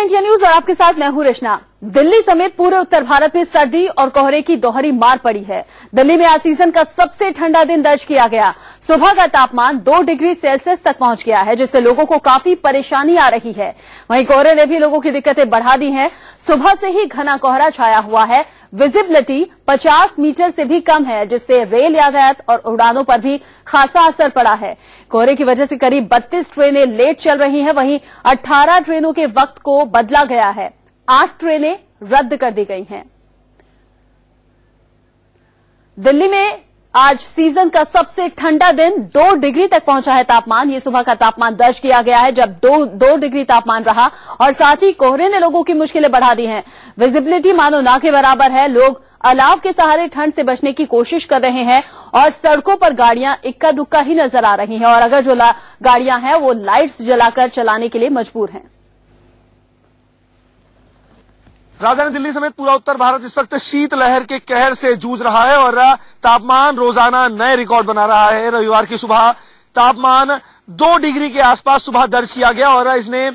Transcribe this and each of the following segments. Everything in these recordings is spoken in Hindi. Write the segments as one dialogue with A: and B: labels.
A: इंडिया न्यूज और आपके साथ मैं हूं रचना। दिल्ली समेत पूरे उत्तर भारत में सर्दी और कोहरे की दोहरी मार पड़ी है। दिल्ली में आज सीजन का सबसे ठंडा दिन दर्ज किया गया। सुबह का तापमान 2 डिग्री सेल्सियस तक पहुंच गया है, जिससे लोगों को काफी परेशानी आ रही है। वहीं कोहरे ने भी लोगों की दिक्कतें बढ़ा दी हैं। सुबह से ही घना कोहरा छाया हुआ है। विजिबिलिटी 50 मीटर से भी कम है, जिससे रेल यातायात और उड़ानों पर भी खासा असर पड़ा है। कोहरे की वजह से करीब 32 ट्रेनें लेट चल रही हैं। वहीं 18 ट्रेनों के वक्त को बदला गया है। 8 ट्रेनें रद्द कर दी गई हैं। दिल्ली में आज सीजन का सबसे ठंडा दिन 2 डिग्री तक पहुंचा है तापमान। ये सुबह का तापमान दर्ज किया गया है, जब 2 डिग्री तापमान रहा और साथ ही कोहरे ने लोगों की मुश्किलें बढ़ा दी हैं। विजिबिलिटी मानो ना के बराबर है। लोग अलाव के सहारे ठंड से बचने की कोशिश कर रहे हैं और सड़कों पर गाड़ियां इक्का दुक्का ही नजर आ रही हैं और अगर जो गाड़ियां हैं वो लाइट्स जलाकर चलाने के लिए मजबूर हैं।
B: राजधानी दिल्ली समेत पूरा उत्तर भारत इस वक्त शीतलहर के कहर से जूझ रहा है और तापमान रोजाना नए रिकॉर्ड बना रहा है। रविवार की सुबह तापमान 2 डिग्री के आसपास सुबह दर्ज किया गया और इसने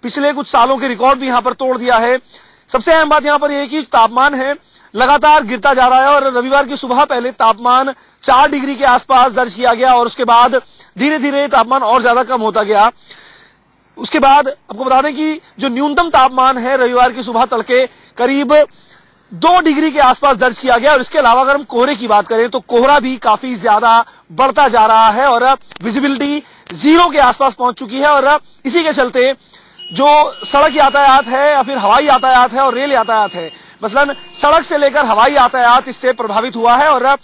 B: पिछले कुछ सालों के रिकॉर्ड भी यहां पर तोड़ दिया है। सबसे अहम बात यहां पर यह है कि तापमान है लगातार गिरता जा रहा है और रविवार की सुबह पहले तापमान 4 डिग्री के आसपास दर्ज किया गया और उसके बाद धीरे धीरे तापमान और ज्यादा कम होता गया। उसके बाद आपको बता दें कि जो न्यूनतम तापमान है रविवार की सुबह तड़के करीब 2 डिग्री के आसपास दर्ज किया गया और इसके अलावा अगर हम कोहरे की बात करें तो कोहरा भी काफी ज्यादा बढ़ता जा रहा है और विजिबिलिटी 0 के आसपास पहुंच चुकी है और इसी के चलते जो सड़क यातायात है या फिर हवाई यातायात है और रेल यातायात है, मसलन सड़क से लेकर हवाई यातायात इससे प्रभावित हुआ है। और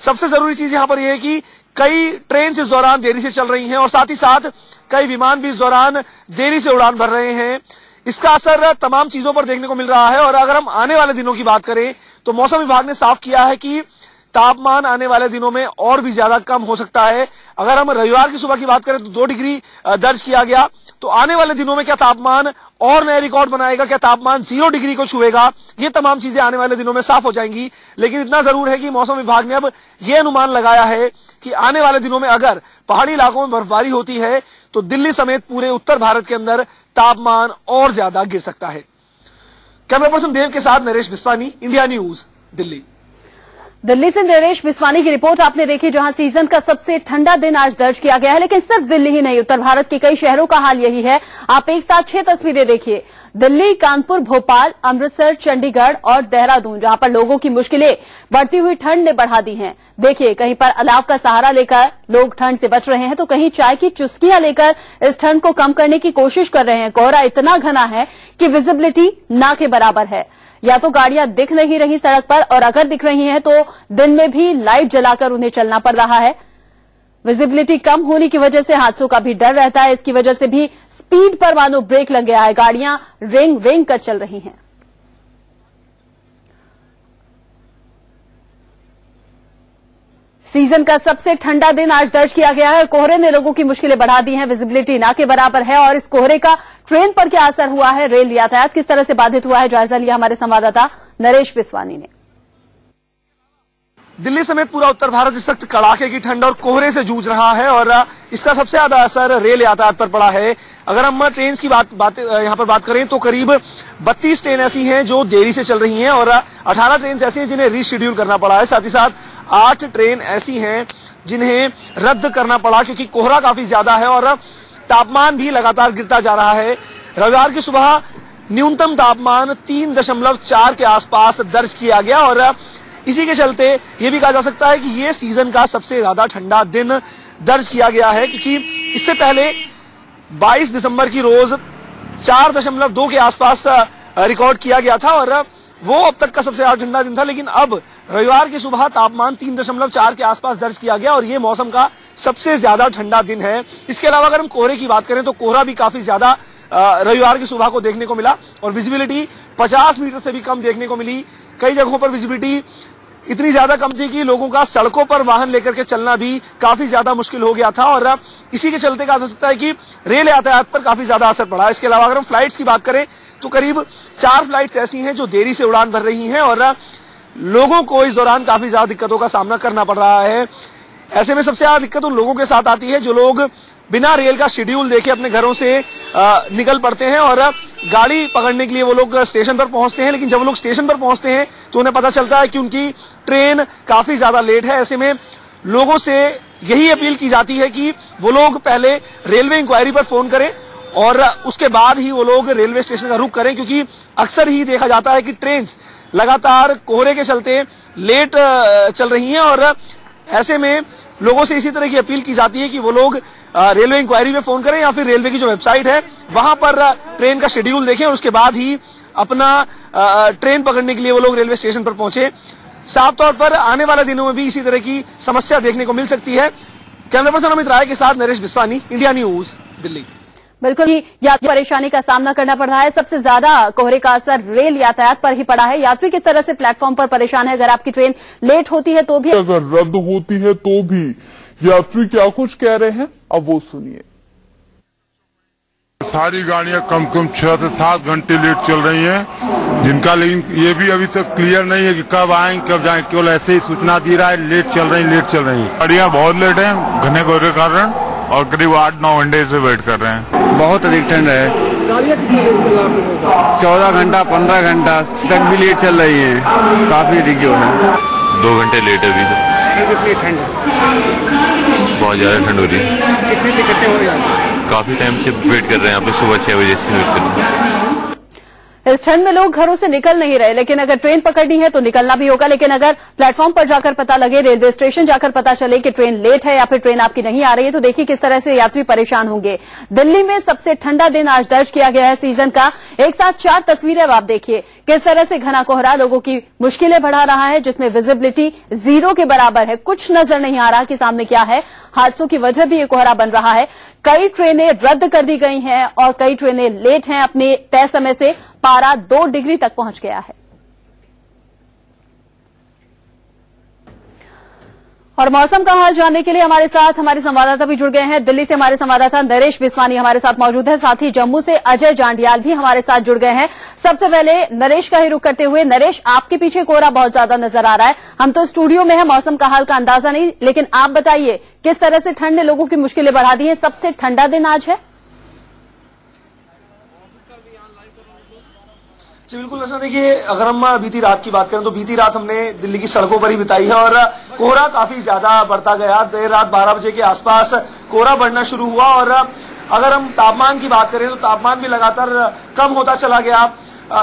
B: सबसे जरूरी चीज यहां पर यह है कि कई ट्रेन इस दौरान देरी से चल रही हैं और साथ ही साथ कई विमान भी इस दौरान देरी से उड़ान भर रहे हैं। इसका असर तमाम चीजों पर देखने को मिल रहा है और अगर हम आने वाले दिनों की बात करें तो मौसम विभाग ने साफ किया है कि तापमान आने वाले दिनों में और भी ज्यादा कम हो सकता है। अगर हम रविवार की सुबह की बात करें तो 2 डिग्री दर्ज किया गया, तो आने वाले दिनों में क्या तापमान और नया रिकॉर्ड बनाएगा, क्या तापमान 0 डिग्री को छुएगा, ये तमाम चीजें आने वाले दिनों में साफ हो जाएंगी। लेकिन इतना जरूर है कि मौसम विभाग ने अब यह अनुमान लगाया है कि आने वाले दिनों में अगर पहाड़ी इलाकों में बर्फबारी होती है तो दिल्ली समेत पूरे उत्तर भारत के अंदर तापमान और ज्यादा गिर सकता है। कैमरा पर्सन देव के साथ नरेश बिस्वानी, इंडिया न्यूज, दिल्ली।
A: दिल्ली से नरेश बिस्वानी की रिपोर्ट आपने देखी, जहां सीजन का सबसे ठंडा दिन आज दर्ज किया गया है। लेकिन सिर्फ दिल्ली ही नहीं, उत्तर भारत के कई शहरों का हाल यही है। आप एक साथ 6 तस्वीरें देखिए। दिल्ली, कानपुर, भोपाल, अमृतसर, चंडीगढ़ और देहरादून, जहां पर लोगों की मुश्किलें बढ़ती हुई ठंड ने बढ़ा दी हैं। देखिए, कहीं पर अलाव का सहारा लेकर लोग ठंड से बच रहे हैं तो कहीं चाय की चुस्कियां लेकर इस ठंड को कम करने की कोशिश कर रहे हैं। कोहरा इतना घना है कि विजिबिलिटी ना के बराबर है। या तो गाड़ियां दिख नहीं रही सड़क पर और अगर दिख रही हैं तो दिन में भी लाइट जलाकर उन्हें चलना पड़ रहा है। विजिबिलिटी कम होने की वजह से हादसों का भी डर रहता है। इसकी वजह से भी स्पीड पर मानो ब्रेक लग गया है। गाड़ियां रेंग रेंग कर चल रही हैं। सीजन का सबसे ठंडा दिन आज दर्ज किया गया है। कोहरे ने लोगों की मुश्किलें बढ़ा दी हैं। विजिबिलिटी ना के बराबर है और इस कोहरे का ट्रेन पर क्या असर हुआ है, रेल यातायात किस तरह से बाधित हुआ है, जायजा लिया हमारे संवाददाता नरेश बिस्वानी ने।
B: दिल्ली समेत पूरा उत्तर भारत इस वक्त कड़ाके की ठंड और कोहरे से जूझ रहा है और इसका सबसे ज्यादा असर रेल यातायात पर पड़ा है। अगर हम ट्रेन की यहाँ पर बात करें तो करीब 32 ट्रेन ऐसी हैं जो देरी से चल रही हैं और 18 ट्रेन ऐसी हैं जिन्हें रीशेड्यूल करना पड़ा है। साथ ही साथ 8 ट्रेन ऐसी हैं जिन्हें रद्द करना पड़ा क्योंकि कोहरा काफी ज्यादा है और तापमान भी लगातार गिरता जा रहा है। रविवार की सुबह न्यूनतम तापमान 3.4 के आसपास दर्ज किया गया और इसी के चलते यह भी कहा जा सकता है कि यह सीजन का सबसे ज्यादा ठंडा दिन दर्ज किया गया है, क्योंकि इससे पहले 22 दिसंबर की रोज 4.2 के आसपास रिकॉर्ड किया गया था और वो अब तक का सबसे ज्यादा ठंडा दिन था। लेकिन अब रविवार की सुबह तापमान 3.4 के आसपास दर्ज किया गया और ये मौसम का सबसे ज्यादा ठंडा दिन है। इसके अलावा अगर हम कोहरे की बात करें तो कोहरा भी काफी ज्यादा रविवार की सुबह को देखने को मिला और विजिबिलिटी 50 मीटर से भी कम देखने को मिली। कई जगहों पर विजिबिलिटी इतनी ज्यादा कम थी कि लोगों का सड़कों पर वाहन लेकर के चलना भी काफी ज्यादा मुश्किल हो गया था और इसी के चलते कहा जा सकता है कि रेल यातायात पर काफी ज्यादा असर पड़ा। इसके अलावा अगर हम फ्लाइट्स की बात करें तो करीब 4 फ्लाइट्स ऐसी हैं जो देरी से उड़ान भर रही हैं और लोगों को इस दौरान काफी ज्यादा दिक्कतों का सामना करना पड़ रहा है। ऐसे में सबसे ज्यादा दिक्कत उन लोगों के साथ आती है जो लोग बिना रेल का शेड्यूल देखे अपने घरों से निकल पड़ते हैं और गाड़ी पकड़ने के लिए वो लोग स्टेशन पर पहुंचते हैं, लेकिन जब वो लोग स्टेशन पर पहुंचते हैं तो उन्हें पता चलता है कि उनकी ट्रेन काफी ज्यादा लेट है। ऐसे में लोगों से यही अपील की जाती है कि वो लोग पहले रेलवे इंक्वायरी पर फोन करें और उसके बाद ही वो लोग रेलवे स्टेशन का रुख करें, क्योंकि अक्सर ही देखा जाता है कि ट्रेन लगातार कोहरे के चलते लेट चल रही हैं और ऐसे में लोगों से इसी तरह की अपील की जाती है कि वो लोग रेलवे इंक्वायरी पे फोन करें या फिर रेलवे की जो वेबसाइट है वहां पर ट्रेन का शेड्यूल देखें और उसके बाद ही अपना ट्रेन पकड़ने के लिए वो लोग रेलवे स्टेशन पर पहुंचे। साफ तौर पर आने वाले दिनों में भी इसी तरह की समस्या देखने को मिल सकती है। कैमरा पर्सन अमित राय के साथ नरेश बिस्वानी, इंडिया न्यूज, दिल्ली।
A: बिल्कुल ही यात्री परेशानी का सामना करना पड़ रहा है। सबसे ज्यादा कोहरे का असर रेल यातायात पर ही पड़ा है। यात्री किस तरह से प्लेटफॉर्म पर परेशान है। अगर आपकी ट्रेन लेट होती है तो भी,
C: अगर रद्द होती है तो भी यात्री क्या कुछ कह रहे हैं, अब वो सुनिए।
D: सारी गाड़ियां कम से कम 6 से 7 घंटे लेट चल रही हैं, जिनका लेकिन ये भी अभी तक क्लियर नहीं है कि कब आएंगे कब जाएंगे, केवल ऐसे ही सूचना दी रहा है लेट चल रही हैं। गाड़ियां बहुत लेट हैं घने कोहरे के कारण और करीब 8-9 घंटे से वेट कर रहे हैं।
E: बहुत अधिक ठंड है।
B: गाड़ियां कितनी लेट चल रही है?
E: 14 घंटा 15 घंटा तक भी लेट चल रही है। काफी अधिक जो है
F: 2 घंटे लेट है अभी तो।
B: कितनी ठंड है?
F: बहुत ज्यादा ठंड हो रही है।
B: कितनी टिकटें हो रही हैं?
F: काफी टाइम से वेट कर रहे हैं यहाँ पे, सुबह 6 बजे से वेट कर रहे हैं।
A: इस ठंड में लोग घरों से निकल नहीं रहे, लेकिन अगर ट्रेन पकड़नी है तो निकलना भी होगा। लेकिन अगर प्लेटफॉर्म पर जाकर पता लगे, रेलवे स्टेशन जाकर पता चले कि ट्रेन लेट है या फिर ट्रेन आपकी नहीं आ रही है, तो देखिए किस तरह से यात्री परेशान होंगे। दिल्ली में सबसे ठंडा दिन आज दर्ज किया गया है सीजन का। एक साथ 4 तस्वीरें अब आप देखिए किस तरह से घना कोहरा लोगों की मुश्किलें बढ़ा रहा है, जिसमें विजिबिलिटी 0 के बराबर है। कुछ नजर नहीं आ रहा कि सामने क्या है। हादसों की वजह भी ये कोहरा बन रहा है। कई ट्रेनें रद्द कर दी गई हैं और कई ट्रेनें लेट हैं अपने तय समय से। पारा 2 डिग्री तक पहुंच गया है। और मौसम का हाल जानने के लिए हमारे साथ हमारे संवाददाता भी जुड़ गए हैं। दिल्ली से हमारे संवाददाता नरेश बिस्वानी हमारे साथ मौजूद है, साथ ही जम्मू से अजय जांडियाल भी हमारे साथ जुड़ गए हैं। सबसे पहले नरेश का ही रुख करते हुए, नरेश आपके पीछे कोहरा बहुत ज्यादा नजर आ रहा है। हम तो स्टूडियो में हैं, मौसम का हाल का अंदाजा नहीं, लेकिन आप बताइए किस तरह से ठंड ने लोगों की मुश्किलें बढ़ा दी है। सबसे ठंडा दिन आज है।
B: जी बिल्कुल रचना, देखिए अगर हम बीती रात की बात करें तो बीती रात हमने दिल्ली की सड़कों पर ही बिताई है और कोहरा काफी ज्यादा बढ़ता गया। देर रात 12 बजे के आसपास कोहरा बढ़ना शुरू हुआ और अगर हम तापमान की बात करें तो तापमान भी लगातार कम होता चला गया।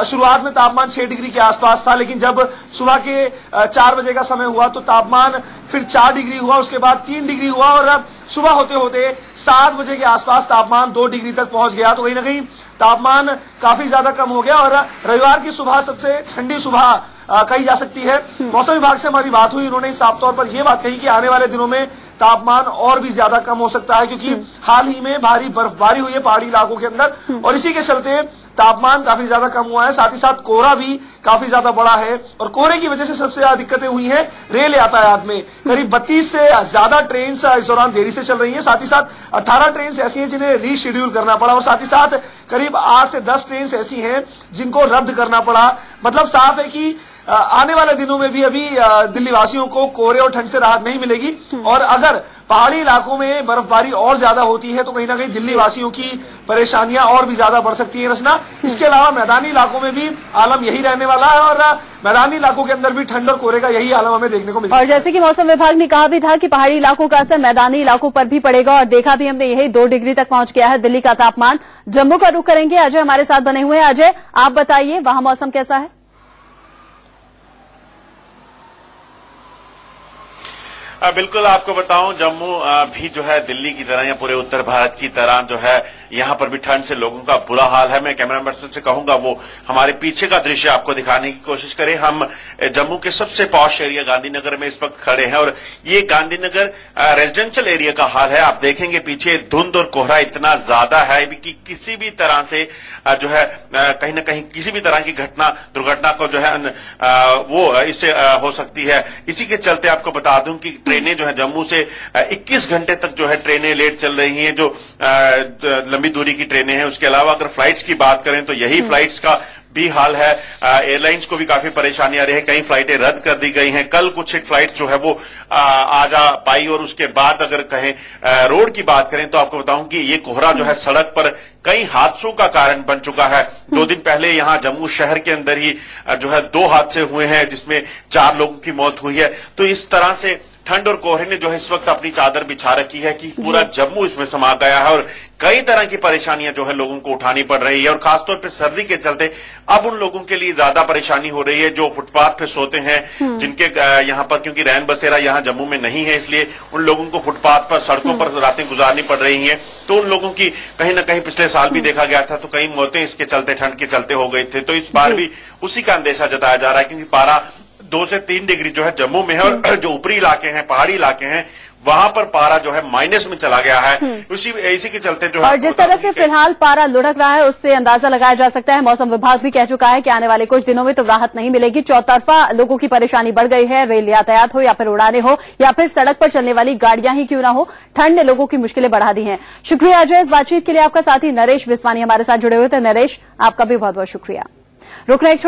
B: शुरुआत में तापमान 6 डिग्री के आसपास था, लेकिन जब सुबह के 4 बजे का समय हुआ तो तापमान फिर 4 डिग्री हुआ, उसके बाद 3 डिग्री हुआ और सुबह होते होते 7 बजे के आसपास तापमान 2 डिग्री तक पहुंच गया। तो कहीं ना कहीं तापमान काफी ज्यादा कम हो गया और रविवार की सुबह सबसे ठंडी सुबह कही जा सकती है। मौसम विभाग से हमारी बात हुई, उन्होंने साफ तौर पर यह बात कही कि आने वाले दिनों में तापमान और भी ज्यादा कम हो सकता है, क्योंकि हाल ही में भारी बर्फबारी हुई है पहाड़ी इलाकों के अंदर और इसी के चलते तापमान काफी ज्यादा कम हुआ है। साथ ही साथ कोहरा भी काफी ज्यादा बड़ा है और कोहरे की वजह से सबसे ज्यादा दिक्कतें हुई हैं रेल यातायात में। करीब 32 से ज्यादा ट्रेन इस दौरान देरी से चल रही है। साथ ही साथ 18 ट्रेन ऐसी हैं जिन्हें रीशेड्यूल करना पड़ा और साथ ही साथ करीब 8 से 10 ट्रेन ऐसी हैं जिनको रद्द करना पड़ा। मतलब साफ है कि आने वाले दिनों में भी अभी दिल्ली वासियों को कोहरे और ठंड से राहत नहीं मिलेगी और अगर पहाड़ी इलाकों में बर्फबारी और ज्यादा होती है तो कहीं ना कहीं दिल्ली वासियों की परेशानियां और भी ज्यादा बढ़ सकती है। रचना, इसके अलावा मैदानी इलाकों में भी आलम यही रहने वाला है और मैदानी इलाकों के अंदर भी ठंड और कोहरे का यही आलम हमें देखने को मिलेगा।
A: और जैसे कि मौसम विभाग ने कहा भी था कि पहाड़ी इलाकों का असर मैदानी इलाकों पर भी पड़ेगा और देखा भी हमने, यही 2 डिग्री तक पहुंच गया है दिल्ली का तापमान। जम्मू का रुख करेंगे, अजय हमारे साथ बने हुए हैं। अजय, आप बताइए वहां मौसम कैसा है।
G: बिल्कुल आपको बताऊं, जम्मू भी जो है दिल्ली की तरह या पूरे उत्तर भारत की तरह जो है यहां पर भी ठंड से लोगों का बुरा हाल है। मैं कैमरा पर्सन से कहूंगा वो हमारे पीछे का दृश्य आपको दिखाने की कोशिश करें। हम जम्मू के सबसे पॉश एरिया गांधीनगर में इस वक्त खड़े हैं और ये गांधीनगर रेजिडेंशियल एरिया का हाल है। आप देखेंगे पीछे धुंध और कोहरा इतना ज्यादा है कि किसी भी तरह से जो है कहीं ना कहीं किसी भी तरह की दुर्घटना को जो है वो इससे हो सकती है। इसी के चलते आपको बता दूं कि ट्रेनें जो है जम्मू से 21 घंटे तक जो है ट्रेनें लेट चल रही हैं, जो लंबी दूरी की ट्रेनें हैं। उसके अलावा अगर फ्लाइट्स की बात करें तो यही फ्लाइट्स का भी हाल है। एयरलाइंस को भी काफी परेशानी आ रही है, कई फ्लाइटें रद्द कर दी गई हैं। कल कुछ एक फ्लाइट्स जो है वो आ जा पाई और उसके बाद अगर कहें रोड की बात करें तो आपको बताऊं कि ये कोहरा जो है सड़क पर कई हादसों का कारण बन चुका है। 2 दिन पहले यहां जम्मू शहर के अंदर ही जो है 2 हादसे हुए हैं, जिसमें 4 लोगों की मौत हुई है। तो इस तरह से ठंड और कोहरे ने जो है इस वक्त अपनी चादर बिछा रखी है कि पूरा जम्मू इसमें समा गया है और कई तरह की परेशानियां जो है लोगों को उठानी पड़ रही है। और खासतौर पर सर्दी के चलते अब उन लोगों के लिए ज्यादा परेशानी हो रही है जो फुटपाथ पे सोते हैं, जिनके यहां पर क्योंकि रैन बसेरा यहां जम्मू में नहीं है, इसलिए उन लोगों को फुटपाथ पर सड़कों पर रातें गुजारनी पड़ रही हैं। तो उन लोगों की कहीं ना कहीं पिछले साल भी देखा गया था तो कई मौतें इसके चलते, ठंड के चलते हो गई थे। तो इस बार भी उसी का अंदेशा जताया जा रहा है, क्योंकि पारा 2 से 3 डिग्री जो है जम्मू में है और जो ऊपरी इलाके हैं, पहाड़ी इलाके हैं, वहां पर पारा जो है माइनस में चला गया है। इसी के चलते जो है,
A: और जिस तरह से फिलहाल पारा लुढ़क रहा है उससे अंदाजा लगाया जा सकता है, मौसम विभाग भी कह चुका है कि आने वाले कुछ दिनों में तो राहत नहीं मिलेगी। चौतरफा लोगों की परेशानी बढ़ गई है, रेल यातायात हो या फिर उड़ाने हो या फिर सड़क पर चलने वाली गाड़ियां ही क्यों ना हो, ठंड ने लोगों की मुश्किलें बढ़ा दी हैं। शुक्रिया अजय, इस बातचीत के लिए आपका साथी नरेश बिस्वानी हमारे साथ जुड़े हुए थे। नरेश, आपका भी बहुत बहुत शुक्रिया। रुकना एक